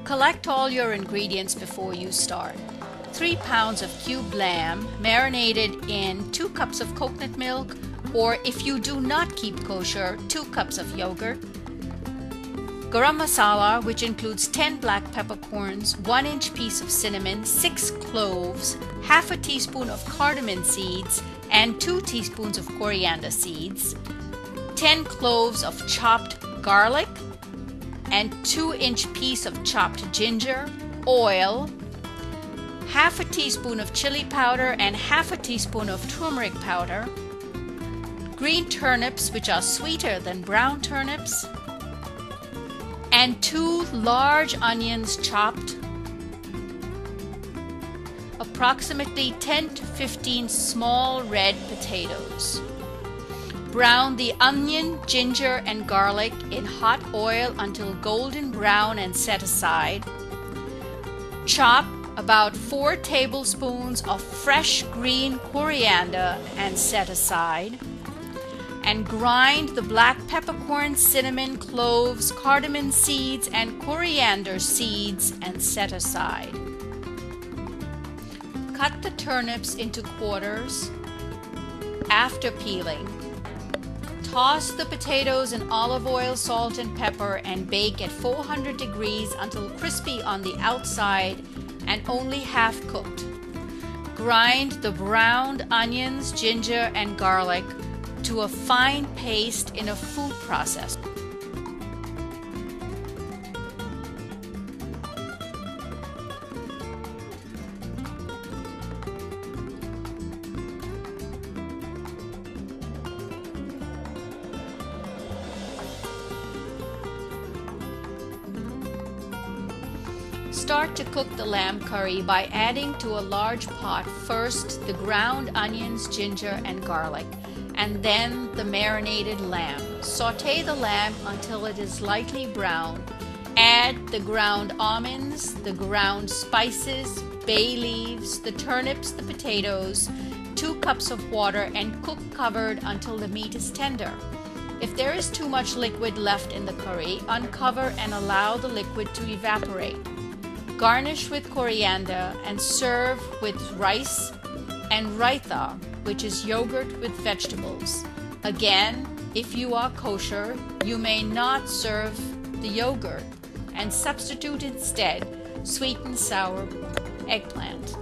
Collect all your ingredients before you start. 3 pounds of cubed lamb marinated in 2 cups of coconut milk, or if you do not keep kosher, 2 cups of yogurt. Garam masala, which includes 10 black peppercorns, 1-inch piece of cinnamon, 6 cloves, half a teaspoon of cardamom seeds, and 2 teaspoons of coriander seeds, 10 cloves of chopped garlic, and 2-inch piece of chopped ginger, oil, half a teaspoon of chili powder and half a teaspoon of turmeric powder, green turnips, which are sweeter than brown turnips, and 2 large onions chopped, approximately 10 to 15 small red potatoes. Brown the onion, ginger, and garlic in hot oil until golden brown and set aside. Chop about 4 tablespoons of fresh green coriander and set aside. And grind the black peppercorn, cinnamon, cloves, cardamom seeds, and coriander seeds and set aside. Cut the turnips into quarters after peeling. Toss the potatoes in olive oil, salt, and pepper and bake at 400 degrees until crispy on the outside and only half cooked. Grind the browned onions, ginger, and garlic to a fine paste in a food processor. Start to cook the lamb curry by adding to a large pot first the ground onions, ginger, and garlic, and then the marinated lamb. Sauté the lamb until it is lightly brown. Add the ground almonds, the ground spices, bay leaves, the turnips, the potatoes, 2 cups of water, and cook covered until the meat is tender. If there is too much liquid left in the curry, uncover and allow the liquid to evaporate. Garnish with coriander and serve with rice and raita, which is yogurt with vegetables. Again, if you are kosher, you may not serve the yogurt and substitute instead sweet and sour eggplant.